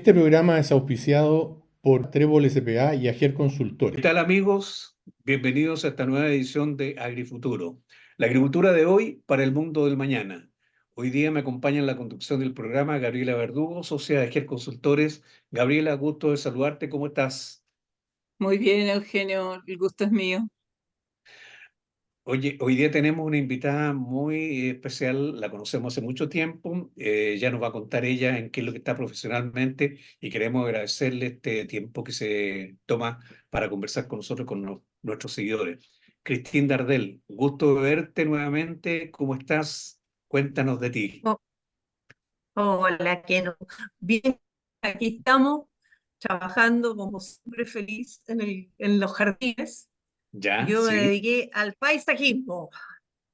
Este programa es auspiciado por Trébol SPA y Ager ¿Qué Consultores. tal amigos? Bienvenidos a esta nueva edición de Agrifuturo. La agricultura de hoy para el mundo del mañana. Hoy día me acompaña en la conducción del programa Gabriela Verdugo, socia de Ager Consultores. Gabriela, gusto de saludarte. ¿Cómo estás? Muy bien, Eugenio, el gusto es mío. Oye, hoy día tenemos una invitada muy especial, la conocemos hace mucho tiempo, ya nos va a contar ella en qué es lo que está profesionalmente y queremos agradecerle este tiempo que se toma para conversar con nosotros, con nuestros seguidores. Cristín Dardel, gusto de verte nuevamente, ¿cómo estás? Cuéntanos de ti. Oh, hola, Keno. Bien, aquí estamos trabajando como siempre feliz en los jardines. ¿Ya? Yo me Sí, dediqué al paisajismo.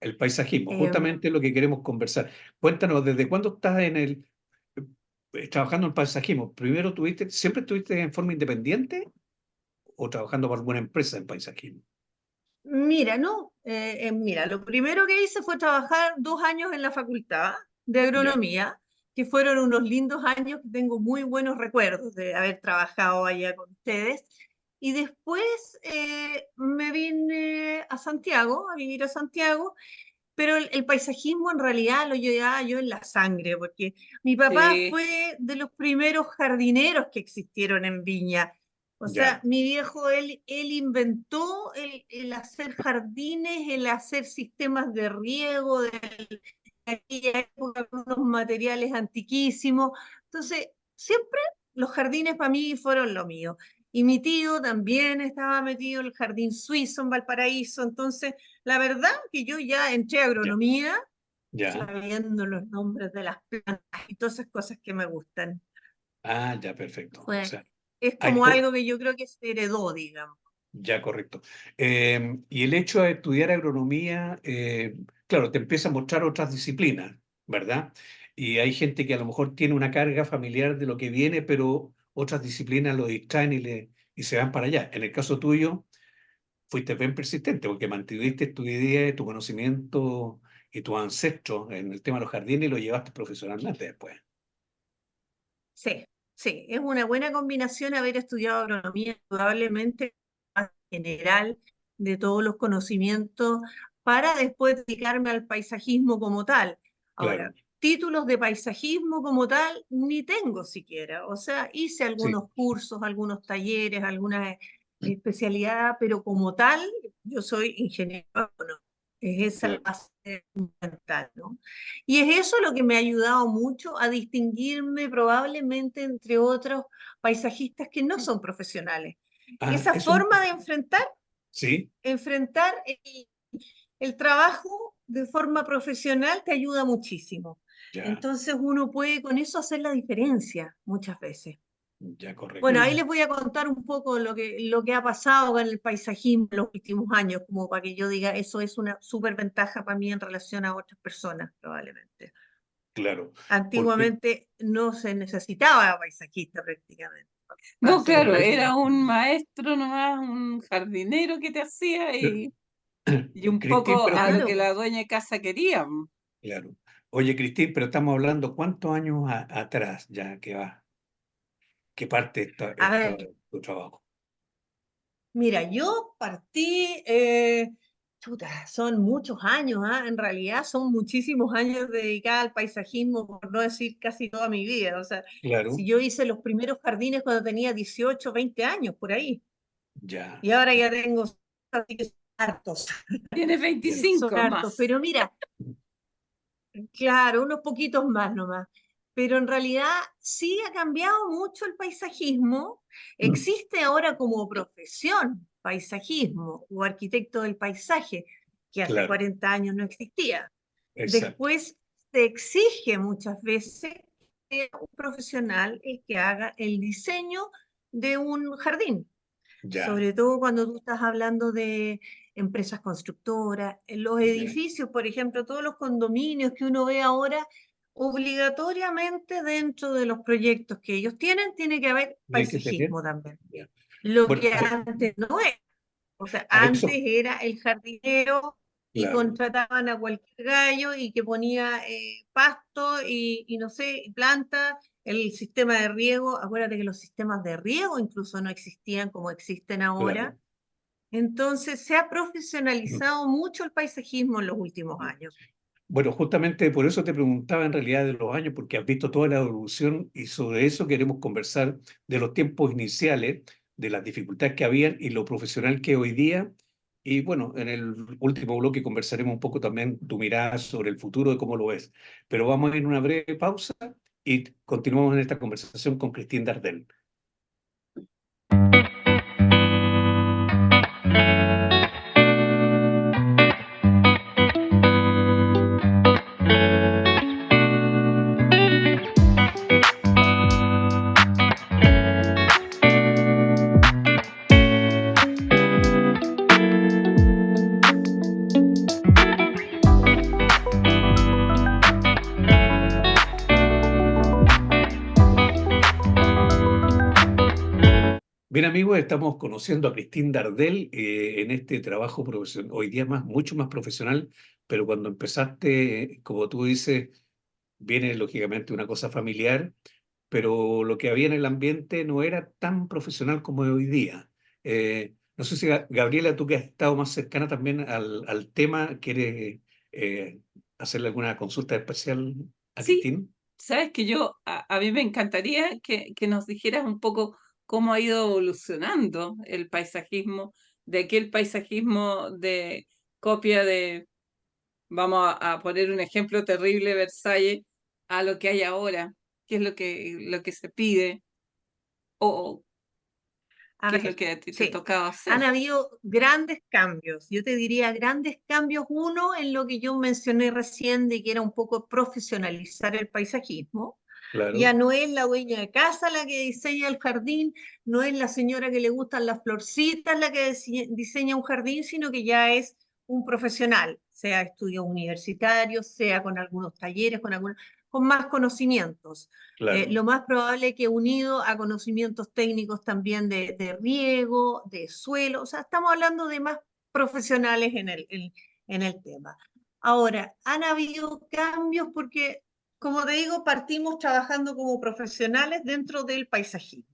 el paisajismo, Em, justamente lo que queremos conversar. Cuéntanos, ¿desde cuándo estás trabajando en paisajismo? ¿Primero siempre estuviste en forma independiente o trabajando para alguna empresa en paisajismo? mira, ¿no? Mira, lo primero que hice fue trabajar 2 años en la facultad de Ya, agronomía, que fueron unos lindos años que tengo muy buenos recuerdos de haber trabajado allá con ustedes. Y después me vine a Santiago, a vivir a Santiago. Pero el paisajismo en realidad lo llevaba yo en la sangre, porque mi papá Sí, fue de los primeros jardineros que existieron en Viña. O sea, ya, mi viejo, él inventó el hacer jardines, el hacer sistemas de riego de aquella época con unos materiales antiquísimos. Entonces, siempre los jardines para mí fueron lo mío. Y mi tío también estaba metido en el jardín suizo en Valparaíso. Entonces, la verdad que yo ya entré a ya, agronomía ya. sabiendo los nombres de las plantas y todas esas cosas que me gustan. Ah, ya, perfecto. O Fue, sea, es hay como algo que yo creo que se heredó, digamos. ya, correcto. Y el hecho de estudiar agronomía, claro, te empieza a mostrar otras disciplinas, ¿verdad? Y hay gente que a lo mejor tiene una carga familiar de lo que viene, pero otras disciplinas lo distraen y se van para allá. En el caso tuyo, fuiste bien persistente porque mantuviste tu idea, tu conocimiento y tu ancestro en el tema de los jardines y lo llevaste profesionalmente después. Sí, sí, es una buena combinación haber estudiado agronomía, probablemente más general de todos los conocimientos, para después dedicarme al paisajismo como tal. Claro, Ahora, títulos de paisajismo como tal ni tengo siquiera. O sea, hice sí. algunos cursos, algunos talleres, alguna especialidad, pero como tal, yo soy ingeniero agrónomo. Es esa la Claro. base fundamental, ¿no? Y es eso lo que me ha ayudado mucho a distinguirme probablemente entre otros paisajistas que no son profesionales. Ah, Esa eso, forma de enfrentar, sí, enfrentar el trabajo de forma profesional te ayuda muchísimo. ya, Entonces uno puede con eso hacer la diferencia muchas veces. ya, correcto. Bueno, ahí les voy a contar un poco lo que ha pasado con el paisajismo en los últimos años, como para que yo diga, eso es una súper ventaja para mí en relación a otras personas, probablemente. Claro, porque, Antiguamente no se necesitaba paisajista prácticamente para no, hacer claro, jardines. era un maestro nomás, un jardinero que te hacía y un Cristín, poco pero, a lo que Claro. la dueña de casa quería. claro. Oye, Cristín, pero estamos hablando cuántos años atrás ya que va, que parte A ver, tu trabajo. mira, yo partí, chuta, son muchos años, ¿ah? En realidad son muchísimos años dedicada al paisajismo, por no decir casi toda mi vida. O sea, Claro, si yo hice los primeros jardines cuando tenía 18, 20 años, por ahí, ya, y ahora ya tengo, así que son hartos, Tienes bien, son 25 hartos. más. Pero mira, claro, unos poquitos más nomás. Pero en realidad sí ha cambiado mucho el paisajismo. Existe ahora como profesión paisajismo o arquitecto del paisaje, que hace claro, 40 años no existía. exacto, Después se exige muchas veces que un profesional el que haga el diseño de un jardín, ya, sobre todo cuando tú estás hablando de empresas constructoras, en los ya, edificios, por ejemplo, todos los condominios que uno ve ahora, obligatoriamente dentro de los proyectos que ellos tienen, tiene que haber hay que tener, paisajismo también, ya. lo Bueno, que antes no era. O sea, a antes eso, era el jardinero y claro, contrataban a cualquier gallo y que ponía pasto y no sé, y planta el sistema de riego, acuérdate que los sistemas de riego incluso no existían como existen ahora. Claro. Entonces se ha profesionalizado mucho el paisajismo en los últimos años. Bueno, justamente por eso te preguntaba en realidad de los años, porque has visto toda la evolución y sobre eso queremos conversar de los tiempos iniciales, de las dificultades que habían y lo profesional que es hoy día. Y bueno, en el último bloque conversaremos un poco también tu mirada sobre el futuro de cómo lo ves. Pero vamos a ir a una breve pausa y continuamos en esta conversación con Christine Dardel. Bien amigos, estamos conociendo a Christine Dardel en este trabajo profesional, hoy día mucho más profesional, pero cuando empezaste, como tú dices, viene lógicamente una cosa familiar, pero lo que había en el ambiente no era tan profesional como es hoy día. No sé si Gabriela, tú que has estado más cercana también al tema, ¿quieres hacerle alguna consulta especial a Sí, Christine? sabes que a mí me encantaría que nos dijeras un poco cómo ha ido evolucionando el paisajismo, de aquel paisajismo de copia de, vamos a poner un ejemplo terrible, Versalles, a lo que hay ahora, qué es lo que se pide, o A qué es lo ver, que a ti te sí, tocaba hacer. han habido grandes cambios. Yo te diría grandes cambios. Uno, en lo que yo mencioné recién, de que era un poco profesionalizar el paisajismo. Ya Claro, no es la dueña de casa la que diseña el jardín, no es la señora que le gustan las florcitas la que diseña un jardín, sino que ya es un profesional, sea estudios universitarios, sea con algunos talleres, con más conocimientos. claro, Lo más probable es que unido a conocimientos técnicos también de riego, de suelo, o sea, estamos hablando de más profesionales en el tema. Ahora, han habido cambios porque, como te digo, partimos trabajando como profesionales dentro del paisajismo.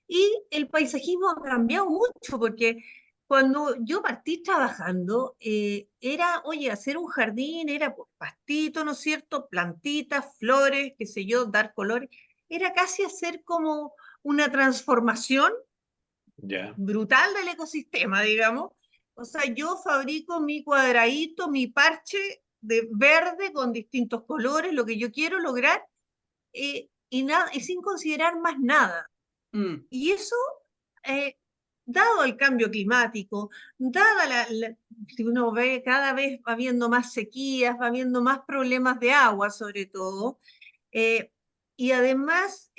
Y el paisajismo ha cambiado mucho porque cuando yo partí trabajando, era, oye, hacer un jardín era pues, pastito, ¿no es cierto? Plantitas, flores, qué sé yo, dar colores. Era casi hacer como una transformación ya, brutal del ecosistema, digamos. O sea, yo fabrico mi cuadradito, mi parche de verde con distintos colores, lo que yo quiero lograr, y sin considerar más nada. Mm, Y eso, eh, dado el cambio climático, dada si uno ve cada vez va habiendo más sequías, va habiendo más problemas de agua sobre todo, eh, y además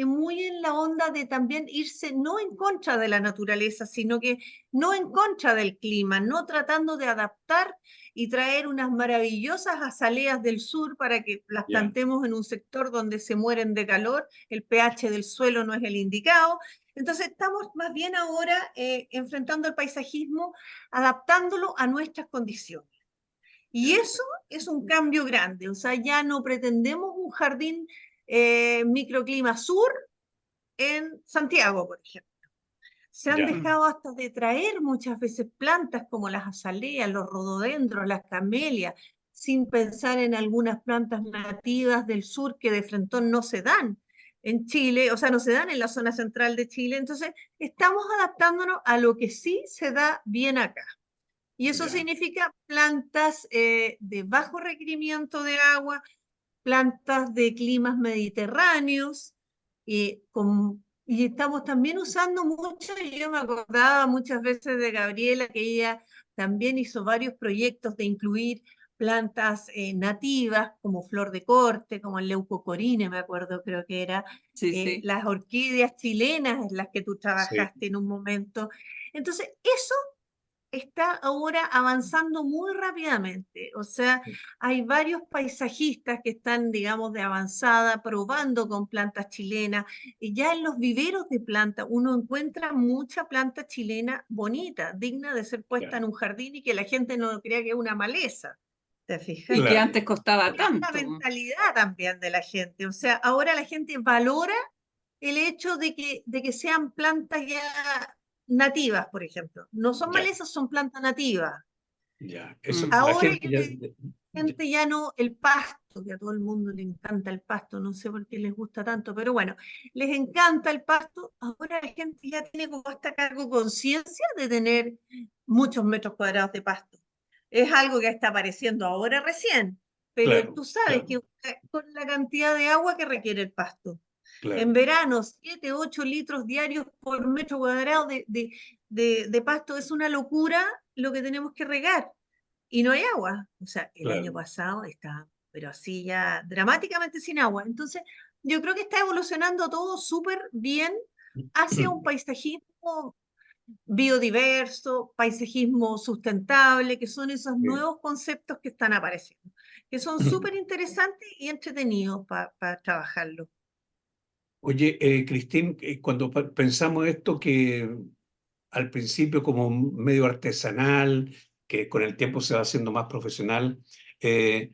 muy en la onda de también irse no en contra de la naturaleza, sino que no en contra del clima, no tratando de adaptar y traer unas maravillosas azaleas del sur para que las ya. plantemos en un sector donde se mueren de calor, el pH del suelo no es el indicado. Entonces estamos más bien ahora enfrentando el paisajismo, adaptándolo a nuestras condiciones. Y eso es un cambio grande, o sea, ya no pretendemos un jardín microclima sur en Santiago, por ejemplo. Se han Ya, mm, dejado hasta de traer muchas veces plantas como las azaleas, los rododendros, las camelias, sin pensar en algunas plantas nativas del sur que de frente no se dan en Chile, o sea, no se dan en la zona central de Chile. Entonces, estamos adaptándonos a lo que sí se da bien acá. Y eso ya, significa plantas de bajo requerimiento de agua, plantas de climas mediterráneos, y estamos también usando mucho, y yo me acordaba muchas veces de Gabriela, que ella también hizo varios proyectos de incluir plantas nativas, como flor de corte, como el leucocorine, me acuerdo, creo que era, sí, sí. las orquídeas chilenas en las que tú sí. trabajaste en un momento. Entonces, eso está ahora avanzando muy rápidamente. O sea, hay varios paisajistas que están, digamos, de avanzada, probando con plantas chilenas. Y ya en los viveros de planta uno encuentra mucha planta chilena bonita, digna de ser puesta Ya. en un jardín y que la gente no crea que es una maleza. ¿te fijas? Y que Claro, antes costaba Es la tanto. mentalidad también de la gente. O sea, ahora la gente valora el hecho de que sean plantas ya nativas, por ejemplo. No son ya, malezas, son plantas nativas. ya. Eso, Mm. la Ahora gente yo ya, te digo, gente ya no, el pasto, que a todo el mundo le encanta el pasto, no sé por qué les gusta tanto, pero bueno, les encanta el pasto. Ahora la gente ya tiene como hasta cargo conciencia de tener muchos metros cuadrados de pasto. Es algo que está apareciendo ahora recién, pero claro, tú sabes claro, que con la cantidad de agua que requiere el pasto. En claro, verano, 7, 8 litros diarios por metro cuadrado de pasto es una locura lo que tenemos que regar y no hay agua. O sea, el año claro. pasado está, pero así ya dramáticamente sin agua. Entonces, yo creo que está evolucionando todo súper bien hacia un paisajismo biodiverso, paisajismo sustentable, que son esos Sí. nuevos conceptos que están apareciendo, que son súper interesantes y entretenidos para trabajarlo. Oye, Cristín, cuando pensamos esto que al principio como un medio artesanal, que con el tiempo se va haciendo más profesional, eh,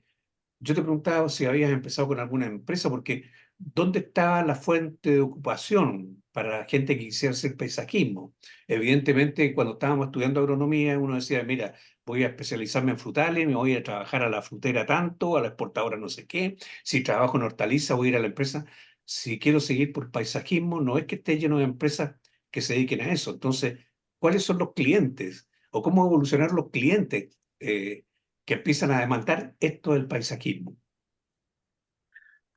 yo te preguntaba si habías empezado con alguna empresa, porque ¿dónde está la fuente de ocupación para la gente que quisiera hacer paisajismo? Evidentemente, cuando estábamos estudiando agronomía, uno decía, mira, voy a especializarme en frutales, me voy a trabajar a la frutera tanto, a la exportadora no sé qué, si trabajo en hortaliza voy a ir a la empresa. Si quiero seguir por paisajismo, no es que esté lleno de empresas que se dediquen a eso. Entonces, ¿cuáles son los clientes? ¿O cómo evolucionar los clientes? Que empiezan a demandar esto del paisajismo.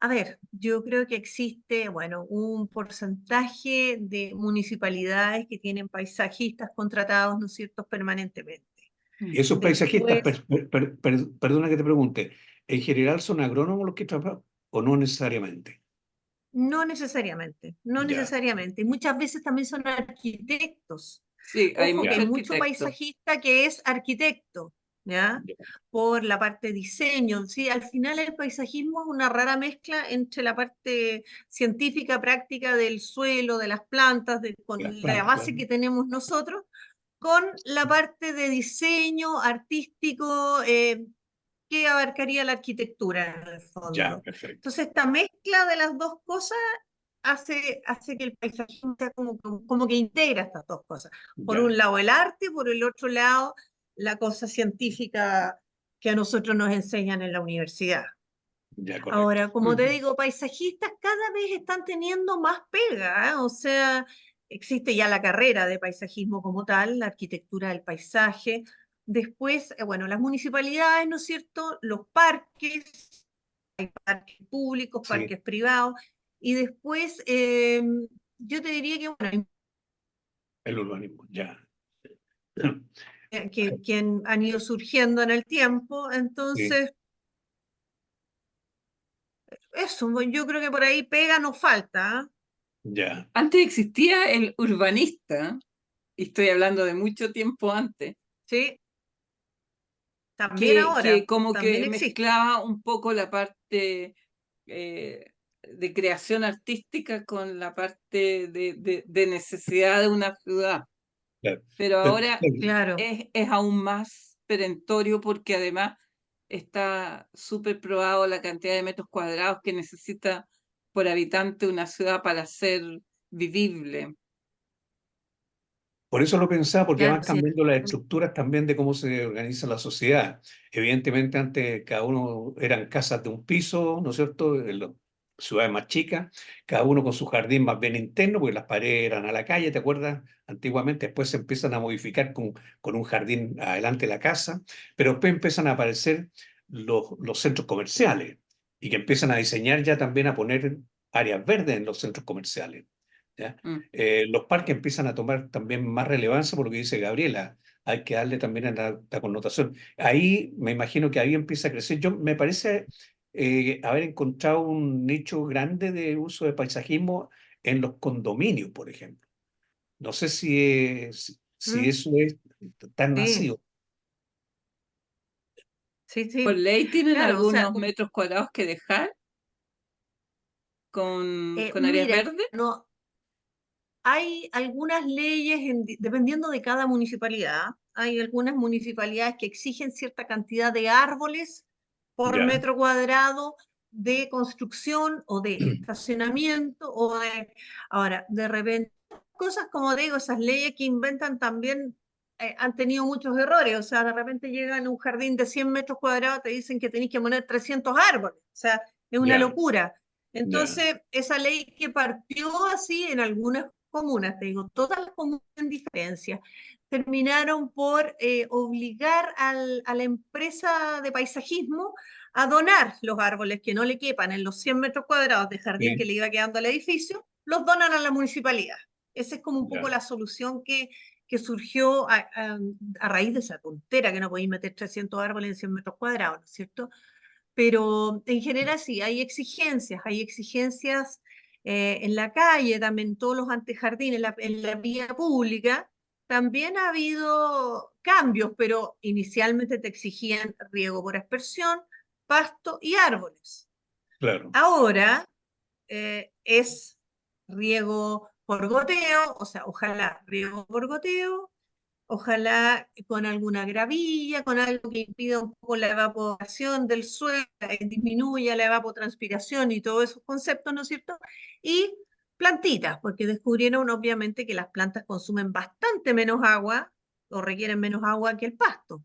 A ver, yo creo que existe, bueno, un porcentaje de municipalidades que tienen paisajistas contratados, ¿no es cierto?, permanentemente. Y esos paisajistas, Después, perdona que te pregunte, ¿en general son agrónomos los que trabajan o no necesariamente? no necesariamente, no Ya, necesariamente. Y muchas veces también son arquitectos. Sí, hay Ojo que hay muchos ya, mucho arquitectos. paisajista que es arquitecto, ¿ya? ya, Por la parte de diseño, ¿sí? Al final el paisajismo es una rara mezcla entre la parte científica, práctica del suelo, de las plantas, con las la plantas, base que tenemos nosotros, con la parte de diseño artístico, que abarcaría la arquitectura en el ya, fondo. perfecto. Entonces, esta mezcla de las dos cosas hace que el paisajismo sea como que integra estas dos cosas. Por Ya, un lado el arte, por el otro lado la cosa científica que a nosotros nos enseñan en la universidad. ya, correcto. Ahora, como te Ujú. digo, paisajistas cada vez están teniendo más pega, ¿eh? O sea, existe ya la carrera de paisajismo como tal, la arquitectura del paisaje. Después, bueno, las municipalidades, ¿no es cierto? Los parques públicos, Sí, parques privados. Y después, yo te diría que, bueno, el urbanismo, ya. que han ido surgiendo en el tiempo. Sí, Entonces, eso, yo creo que por ahí pega no falta, ¿eh? ya, Antes existía el urbanista, y estoy hablando de mucho tiempo antes, Sí, también que ahora, como también que existe. mezclaba un poco la parte de creación artística con la parte de necesidad de una ciudad. claro. Pero ahora Claro. Claro. es aún más perentorio porque además está súper probado la cantidad de metros cuadrados que necesita por habitante una ciudad para ser vivible. Por eso lo pensaba, porque Claro, van sí. cambiando las estructuras también de cómo se organiza la sociedad. Evidentemente, antes cada uno eran casas de un piso, ¿no es cierto? En las ciudades más chicas, cada uno con su jardín más bien interno, porque las paredes eran a la calle, ¿te acuerdas? Antiguamente, después se empiezan a modificar con un jardín adelante de la casa, pero después empiezan a aparecer los centros comerciales y que empiezan a diseñar ya también a poner áreas verdes en los centros comerciales. ¿Ya? Mm. Los parques empiezan a tomar también más relevancia por lo que dice Gabriela. Hay que darle también a la connotación. Ahí me imagino que ahí empieza a crecer. Yo me parece haber encontrado un nicho grande de uso de paisajismo en los condominios, por ejemplo. No sé si ¿Mm? eso es tan Sí, masivo. sí, Por sí. ley tienen Claro, o sea, algunos metros cuadrados que dejar con áreas mira, verdes. no, hay algunas leyes, dependiendo de cada municipalidad, hay algunas municipalidades que exigen cierta cantidad de árboles por Ya, metro cuadrado de construcción o de estacionamiento o de... Ahora, de repente, cosas como digo, esas leyes que inventan también han tenido muchos errores. O sea, de repente llegan a un jardín de 100 metros cuadrados, te dicen que tenéis que poner 300 árboles. O sea, es una ya, locura. ya, Entonces, esa ley que partió así en algunas comunas, te digo, todas las comunas en diferencia, terminaron por obligar a la empresa de paisajismo a donar los árboles que no le quepan en los 100 metros cuadrados de jardín que sí, le iba quedando al edificio, los donan a la municipalidad. Esa es como un poco ya, la solución que surgió a raíz de esa tontera que no podéis meter 300 árboles en 100 metros cuadrados, ¿no es cierto? Pero en general sí, hay exigencias en la calle, también en todos los antejardines, en la vía pública. También ha habido cambios, pero inicialmente te exigían riego por aspersión, pasto y árboles. claro. Ahora es riego por goteo, o sea, ojalá riego por goteo, ojalá con alguna gravilla, con algo que impida un poco la evaporación del suelo, disminuya la evapotranspiración y todos esos conceptos, ¿no es cierto? Y plantitas, porque descubrieron obviamente que las plantas consumen bastante menos agua o requieren menos agua que el pasto.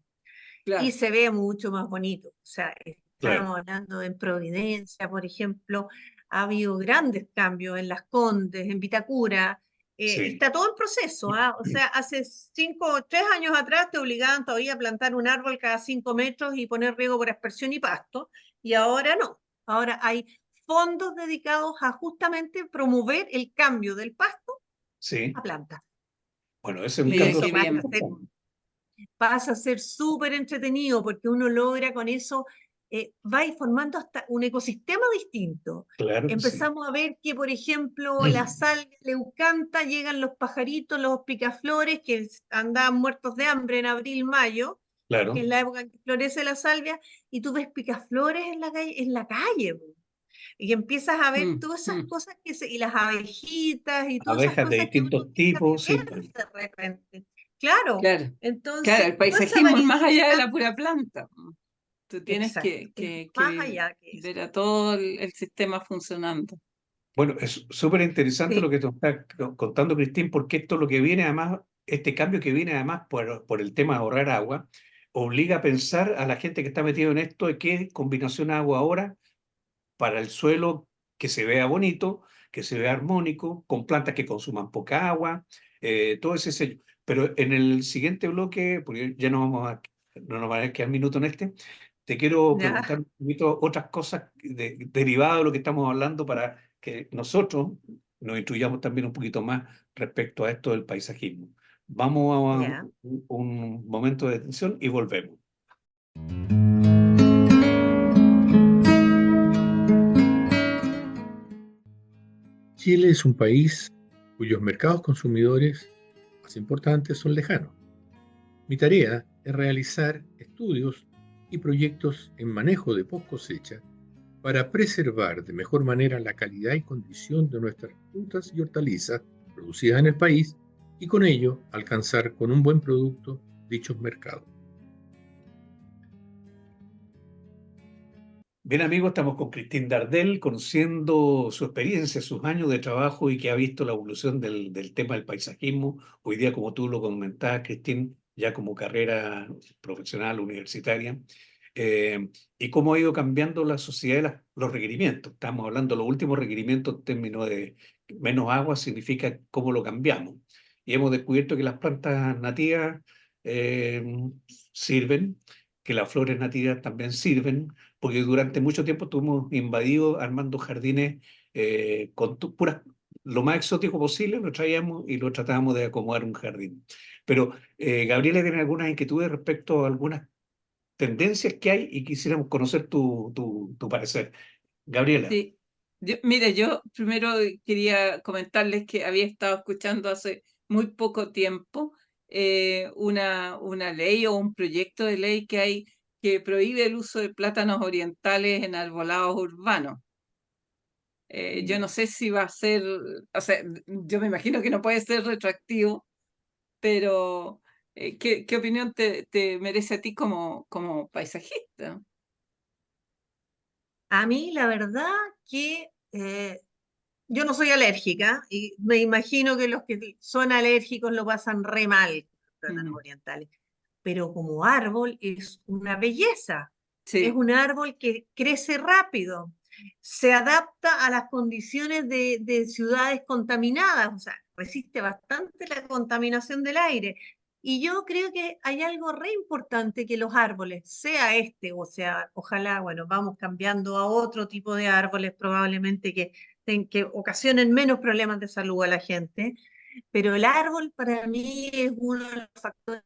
Y Claro, se ve mucho más bonito. O sea, Claro, estamos hablando en Providencia, por ejemplo, ha habido grandes cambios en Las Condes, en Vitacura. sí. Está todo el proceso, ¿ah? O sea, hace 3 años atrás te obligaban todavía a plantar un árbol cada 5 metros y poner riego por aspersión y pasto, y ahora no. Ahora hay fondos dedicados a justamente promover el cambio del pasto Sí, a planta. bueno, ese es un Y mira cambio qué eso súper bien. importante. pasa a ser súper entretenido porque uno logra con eso, va a ir formando hasta un ecosistema distinto. Claro que sí. Empezamos a ver que, por ejemplo, la sal leucanta, llegan los pajaritos, los picaflores que andaban muertos de hambre en abril, mayo, que Claro, es la época en que florece la salvia, y tú ves picaflores en la calle, po. Y empiezas a ver Mm, todas esas mm. cosas y las abejitas y todas esas abejas de cosas que uno distintos deja de tipos, sí, ver pues, de repente. Claro, Claro, claro, entonces, el toda esa paisajismo es más allá de variedad, la pura planta. Tú tienes exacto, es más que allá que eso. ver a todo el sistema funcionando. bueno, es súper interesante lo Sí, que te está contando, Cristín, porque esto lo que viene además, este cambio que viene además por el tema de ahorrar agua, obliga a pensar a la gente que está metido en esto de qué combinación hago ahora para el suelo que se vea bonito, que se vea armónico, con plantas que consuman poca agua, todo ese sello. Pero en el siguiente bloque, porque ya no nos van a quedar minutos en este, te quiero ya, preguntar un poquito otras cosas derivadas de lo que estamos hablando para que nosotros nos instruyamos también un poquito más respecto a esto del paisajismo. Vamos a ya. un momento de atención y volvemos. Chile es un país cuyos mercados consumidores más importantes son lejanos. Mi tarea es realizar estudios y proyectos en manejo de post cosecha para preservar de mejor manera la calidad y condición de nuestras frutas y hortalizas producidas en el país y con ello alcanzar con un buen producto dichos mercados. Bien, amigos, estamos con Cristín Dardel, conociendo su experiencia, sus años de trabajo y que ha visto la evolución del tema del paisajismo. Hoy día, como tú lo comentabas, Cristín, ya como carrera profesional universitaria, y cómo ha ido cambiando la sociedad y los requerimientos. Estamos hablando de los últimos requerimientos en términos de menos agua, significa cómo lo cambiamos. Y hemos descubierto que las plantas nativas eh, sirven, que las flores nativas también sirven porque durante mucho tiempo estuvimos invadidos armando jardines con puras, lo más exótico posible, lo traíamos y lo tratábamos de acomodar un jardín. Pero Gabriela tiene algunas inquietudes respecto a algunas tendencias que hay y quisiéramos conocer tu parecer. Gabriela, Sí, mire, yo primero quería comentarles que había estado escuchando hace muy poco tiempo una ley o un proyecto de ley que hay que prohíbe el uso de plátanos orientales en arbolados urbanos. Yo no sé si va a ser, o sea, yo me imagino que no puede ser retroactivo, pero ¿qué opinión te merece a ti como paisajista? A mí, la verdad que yo no soy alérgica y me imagino que los que son alérgicos lo pasan re mal con los plátanos Ujú. orientales. Pero como árbol es una belleza. Es Sí, un árbol que crece rápido, se adapta a las condiciones de ciudades contaminadas, o sea, resiste bastante la contaminación del aire. Y yo creo que hay algo re importante que los árboles, sea este o sea, ojalá, bueno, vamos cambiando a otro tipo de árboles probablemente que ocasionen menos problemas de salud a la gente, pero el árbol para mí es uno de los factores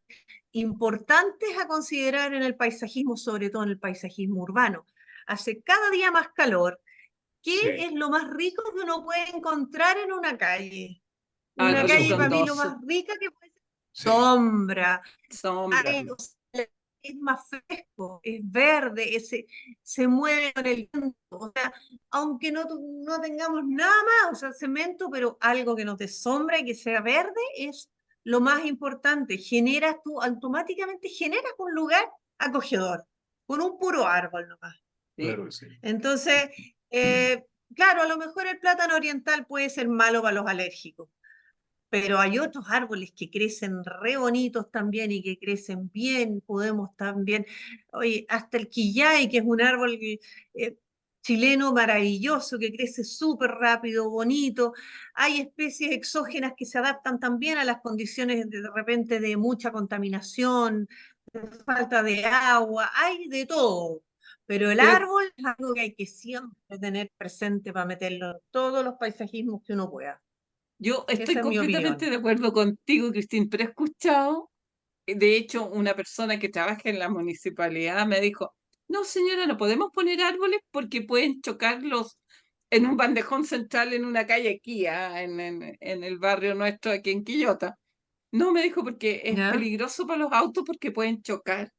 importantes a considerar en el paisajismo, sobre todo en el paisajismo urbano. Hace cada día más calor. ¿Qué Sí, es lo más rico que uno puede encontrar en una calle? Una árboles calle sombra, para mí lo frondosos, más rica que puede ser sí, sombra, sombra. hay, o sea, es más fresco, es verde, se mueve con el viento, o sea, aunque no tengamos nada más, o sea, cemento, pero algo que nos dé sombra y que sea verde es lo más importante. Tú automáticamente generas un lugar acogedor, con un puro árbol nomás. Sí. claro que sí. Entonces, claro, a lo mejor el plátano oriental puede ser malo para los alérgicos, pero hay otros árboles que crecen re bonitos también y que crecen bien, podemos también, oye, hasta el quillay, que es un árbol chileno maravilloso, que crece súper rápido, bonito. Hay especies exógenas que se adaptan también a las condiciones de repente de mucha contaminación, de falta de agua, hay de todo. Pero el Pero árbol es algo que hay que siempre tener presente para meterlo en todos los paisajismos que uno pueda. yo estoy Esa es mi completamente opinión. de acuerdo contigo, Cristín, pero he escuchado, de hecho, una persona que trabaja en la municipalidad me dijo, no, señora, no podemos poner árboles porque pueden chocarlos en un bandejón central en una calle aquí, en el barrio nuestro aquí en Quillota. No, me dijo, porque es ¿Ya? peligroso para los autos porque pueden chocar.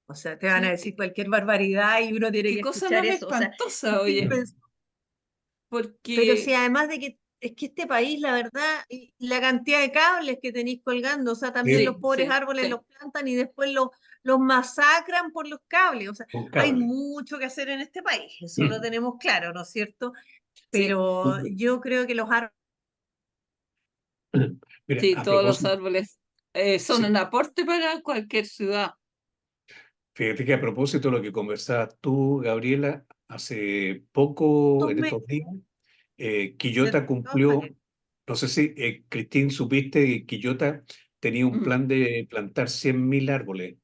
O sea, te van a Sí, decir cualquier barbaridad y uno tiene qué que cosa escuchar más eso. O sea, espantosa, sin oye, pens- pero si porque, además de que es que este país, la verdad, y la cantidad de cables que tenéis colgando, o sea, también Sí, los sí, pobres sí, árboles sí, los plantan y después los masacran por los cables. O sea, con hay cable. mucho que hacer en este país, eso lo tenemos claro, ¿no es cierto? sí, Pero yo creo que los árboles, Mira, sí, a todos los propósito, árboles son un sí, aporte para cualquier ciudad. fíjate que a propósito de lo que conversabas tú, Gabriela, hace poco, en me- estos días, de Quillota todas cumplió, maneras, no sé si, Cristín, supiste que Quillota tenía un Mm. plan de plantar 100.000 árboles,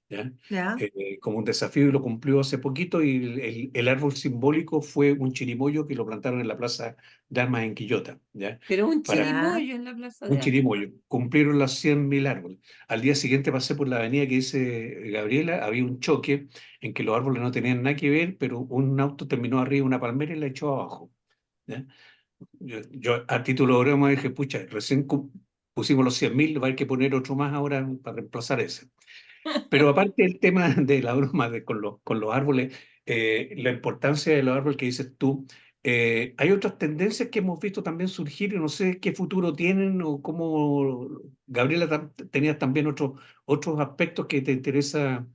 ¿ya? ¿ya? Como un desafío y lo cumplió hace poquito y el árbol simbólico fue un chirimoyo que lo plantaron en la Plaza de Armas en Quillota, ¿ya? Pero un Para ¿Ya? chirimoyo en la Plaza un de Armas. chirimoyo. Cumplieron las 100.000 árboles. Al día siguiente pasé por la avenida que dice Gabriela, había un choque en que los árboles no tenían nada que ver, pero un auto terminó arriba de una palmera y la echó abajo, ¿ya? Yo, a título de broma dije, pucha, recién pusimos los 100.000, va a haber que poner otro más ahora para reemplazar ese. Pero aparte del tema de la broma con los árboles, la importancia de los árboles que dices tú, hay otras tendencias que hemos visto también surgir y no sé qué futuro tienen o cómo, Gabriela, tenías también otros aspectos que te interesa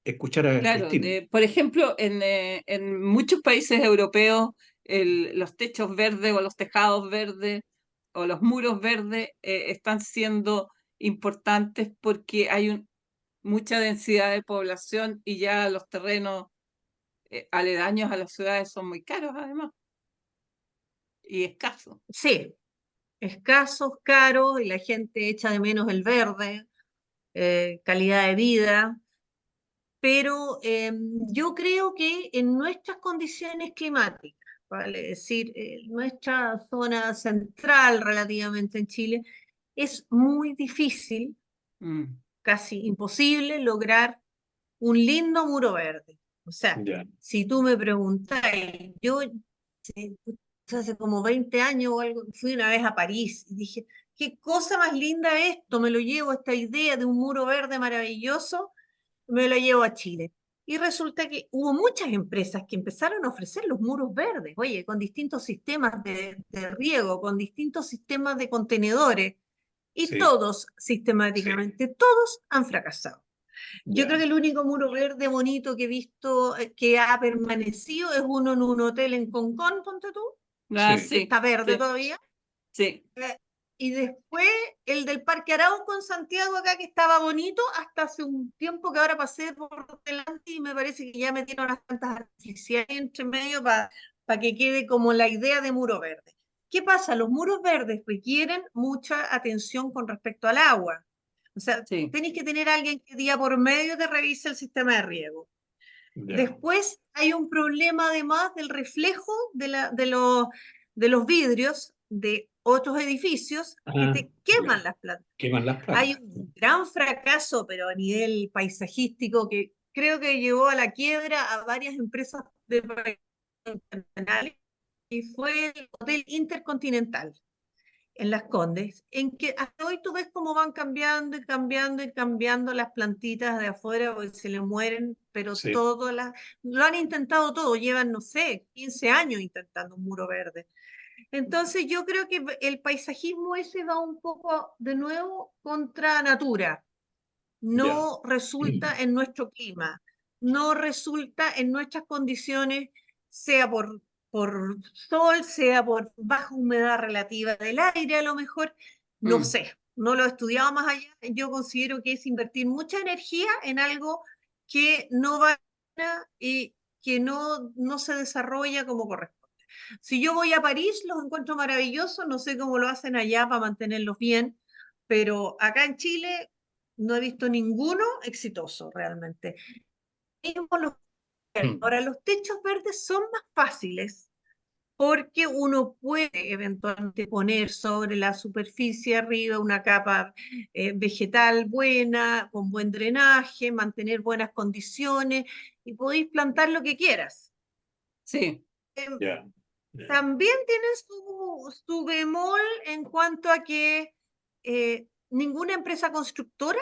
escuchar a Claro, Cristina. por ejemplo, en muchos países europeos, los techos verdes o los tejados verdes o los muros verdes están siendo importantes porque hay mucha densidad de población y ya los terrenos aledaños a las ciudades son muy caros además y escasos. Sí, escasos, caros, y la gente echa de menos el verde, calidad de vida, pero yo creo que en nuestras condiciones climáticas, vale decir, nuestra zona central relativamente en Chile, es muy difícil, Mm. casi imposible, lograr un lindo muro verde. O sea, Ya, si tú me preguntas, yo hace como 20 años o algo, fui una vez a París y dije, qué cosa más linda esto, me lo llevo, esta idea de un muro verde maravilloso, me lo llevo a Chile. Y resulta que hubo muchas empresas que empezaron a ofrecer los muros verdes, oye, con distintos sistemas de riego, con distintos sistemas de contenedores, y sí, todos, sistemáticamente, todos han fracasado. Yo creo Ya. que el único muro verde bonito que he visto que ha permanecido es uno en un hotel en Concón, ponte tú, Ah, Sí. que sí, está verde sí, todavía. sí. Y después el del Parque Arauco en Santiago acá, que estaba bonito hasta hace un tiempo, que ahora pasé por delante y me parece que ya metieron unas plantas artificiales entre medio para que quede como la idea de muro verde. ¿Qué pasa? Los muros verdes requieren mucha atención con respecto al agua. O sea, Sí. tenéis que tener a alguien que día por medio te revise el sistema de riego. Ya. Después hay un problema además del reflejo de los vidrios de otros edificios que Ah, te queman ya. las plantas. Queman las Hay plantas. un gran fracaso, pero a nivel paisajístico, que creo que llevó a la quiebra a varias empresas de internacionales, y fue el Hotel Intercontinental en Las Condes, en que hasta hoy tú ves cómo van cambiando y cambiando y cambiando las plantitas de afuera, porque se le mueren, pero Sí. lo han intentado todo, llevan, no sé, 15 años intentando un muro verde. Entonces yo creo que el paisajismo ese va un poco de nuevo contra natura, Ya. no resulta en nuestro clima, no resulta en nuestras condiciones, sea por sol, sea por baja humedad relativa del aire, a lo mejor, no Mm, sé, no lo he estudiado más allá. Yo considero que es invertir mucha energía en algo que no va y que no se desarrolla como corresponde. Si yo voy a París, los encuentro maravillosos, no sé cómo lo hacen allá para mantenerlos bien, pero acá en Chile no he visto ninguno exitoso realmente. Mismo Mm. ahora, los techos verdes son más fáciles porque uno puede eventualmente poner sobre la superficie arriba una capa vegetal buena, con buen drenaje, mantener buenas condiciones y podéis plantar lo que quieras. sí. Em, Ya. Ya. También tiene su bemol en cuanto a que ninguna empresa constructora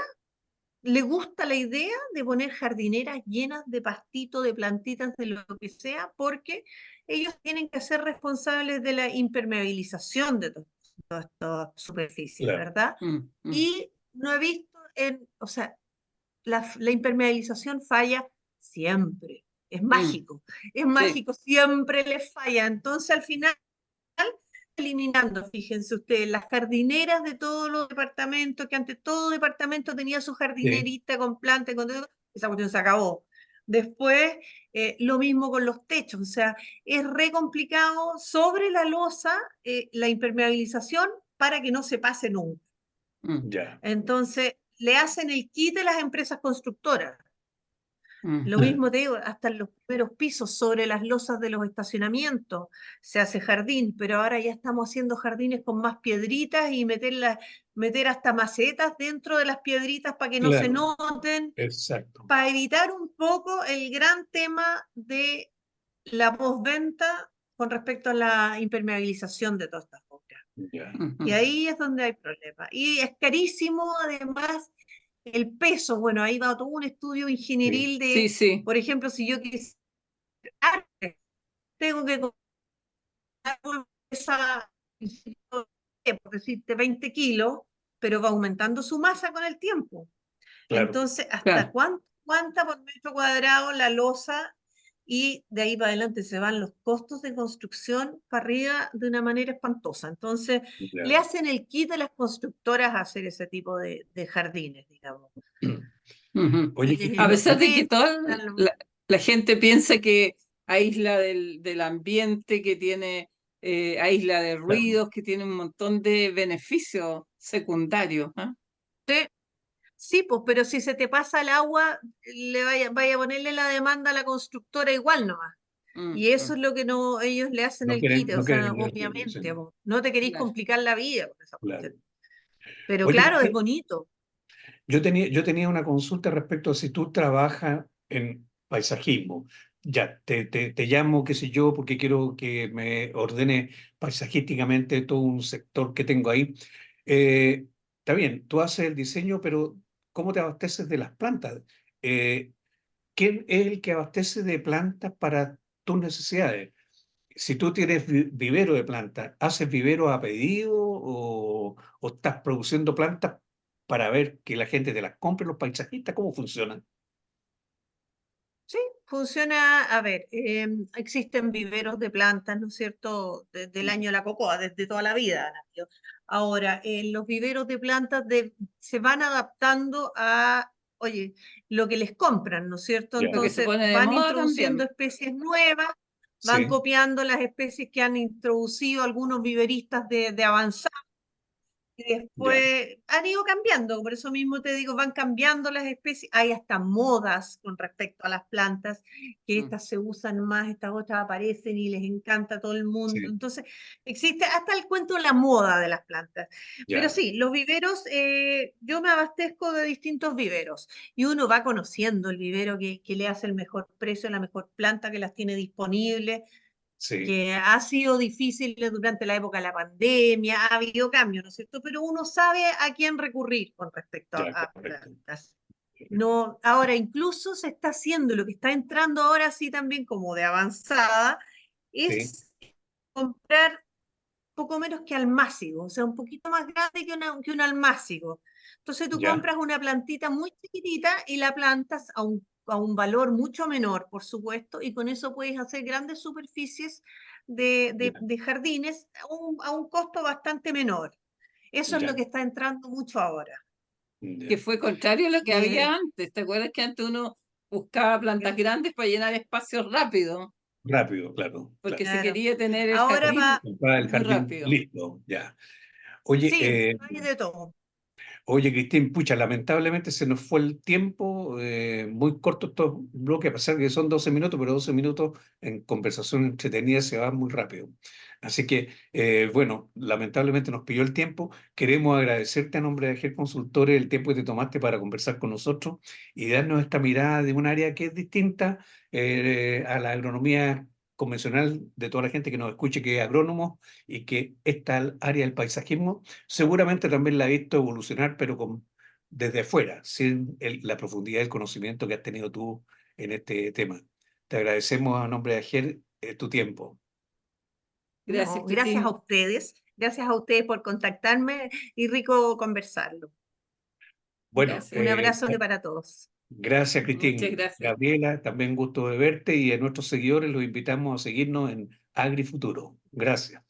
le gusta la idea de poner jardineras llenas de pastito, de plantitas, de lo que sea, porque ellos tienen que ser responsables de la impermeabilización de todas estas superficies, Claro. ¿verdad? Mm, mm, Y no he visto, o sea, la impermeabilización falla siempre, mm, es sí. mágico, siempre les falla. Entonces, al final, eliminando, fíjense ustedes, las jardineras de todos los departamentos, que antes todo departamento tenía su Sí. jardinerita con plantas, con todo, esa cuestión se acabó. Después, lo mismo con los techos, o sea, es re complicado sobre la losa la impermeabilización para que no se pase nunca. Mm, Ya. Entonces, le hacen el kit a las empresas constructoras. mm, Lo mismo te digo, hasta en los primeros pisos, sobre las losas de los estacionamientos, se hace jardín, pero ahora ya estamos haciendo jardines con más piedritas y meter hasta macetas dentro de las piedritas para que no se Claro. noten, Exacto. para evitar un poco el gran tema de la postventa con respecto a la impermeabilización de todas estas obras. Ya. Y mm. ahí es donde hay problemas. Y es carísimo, además, el peso. Bueno, ahí va todo un estudio Sí. ingenieril Sí, de, sí. por ejemplo, si yo quisiera arte, tengo que comprar esa, por decirte, 20 kilos, pero va aumentando su masa con el tiempo. Claro. Entonces, ¿hasta Claro. cuánta por metro cuadrado la losa? Y de ahí para adelante se van los costos de construcción para arriba de una manera espantosa. Entonces, le Ya. hacen el kit a las constructoras a hacer ese tipo de jardines, digamos. Ujú. Oye, Y A Cristina, los pesar de que techos, toda están la gente piensa que aísla del ambiente, que tiene aísla de claro. ruidos, que tiene un montón de beneficios secundarios. ¿Ah? sí, pues, pero si se te pasa el agua, vaya a ponerle la demanda a la constructora igual nomás. Mm, Y eso mm, es lo que no, ellos le hacen No el quieren, quite, o no quieren sea, invertir, obviamente, dicen. po, no te queréis claro. complicar la vida con esa Claro. cuestión. Pero Oye, claro, es Cristina, bonito. yo tenía una consulta respecto a si tú trabajas en paisajismo. Ya, te llamo, qué sé yo, porque quiero que me ordene paisajísticamente todo un sector que tengo ahí. Está bien, tú haces el diseño, pero ¿cómo te abasteces de las plantas? Eh, ¿Quién es el que abastece de plantas para tus necesidades? Si tú tienes vivero de plantas, ¿haces vivero a pedido o estás produciendo plantas para ver que la gente te las compre, los paisajistas? ¿Cómo funciona? Sí, funciona, a ver, existen viveros de plantas, ¿no es cierto?, desde el año de la cocoa, desde toda la vida. Nació. Ahora, los viveros de plantas se van adaptando a, oye, lo que les compran, ¿no es cierto? Ya. Lo que se Entonces pone de van moda introduciendo también. especies nuevas, van Sí, copiando las especies que han introducido algunos viveristas de avanzada. Y ya, después han ido cambiando, por eso mismo te digo, van cambiando las especies. Hay hasta modas con respecto a las plantas, que Mm. estas se usan más, estas otras aparecen y les encanta a todo el mundo. sí, Entonces, existe hasta el cuento de la moda de las plantas. Pero ya, sí, los viveros, yo me abastezco de distintos viveros y uno va conociendo el vivero que le hace el mejor precio, la mejor planta que las tiene disponibles, sí, que ha sido difícil durante la época de la pandemia, ha habido cambios, ¿no es cierto? Pero uno sabe a quién recurrir con respecto ya, a correcto. plantas. No, ahora incluso se está haciendo, lo que está entrando ahora sí también como de avanzada, Sí, es comprar poco menos que almácigo, o sea, un poquito más grande que un almácigo. Entonces tú ya, compras una plantita muy chiquitita y la plantas a un valor mucho menor, por supuesto, y con eso puedes hacer grandes superficies ya, de jardines a un costo bastante menor. Eso es lo ya, que está entrando mucho ahora. Que ya. fue contrario a lo que Eh, había antes. ¿Te acuerdas que antes uno buscaba plantas grandes para llenar espacios rápido? Rápido, claro, Porque claro. se claro. quería tener el Ahora jardín va, Comprar el muy jardín rápido. listo, ya. Oye, sí, hay de todo. Oye, Cristín, pucha, lamentablemente se nos fue el tiempo, muy corto estos bloques, a pesar de que son 12 minutos, pero 12 minutos en conversación entretenida se van muy rápido. Así que, bueno, lamentablemente nos pilló el tiempo. Queremos agradecerte a nombre de AGEL Consultores el tiempo que te tomaste para conversar con nosotros y darnos esta mirada de un área que es distinta a la agronomía convencional de toda la gente que nos escuche, que es agrónomo y que esta área del paisajismo seguramente también la he visto evolucionar, pero desde afuera, sin la profundidad del conocimiento que has tenido tú en este tema. Te agradecemos a nombre de AGER tu tiempo. Gracias, No, Cristín. gracias a ustedes por contactarme y rico conversarlo. Bueno, Un Gracias. abrazo para todos. gracias, Muchas Cristín. gracias. Gabriela, también gusto de verte y a nuestros seguidores los invitamos a seguirnos en AgriFuturo. Gracias.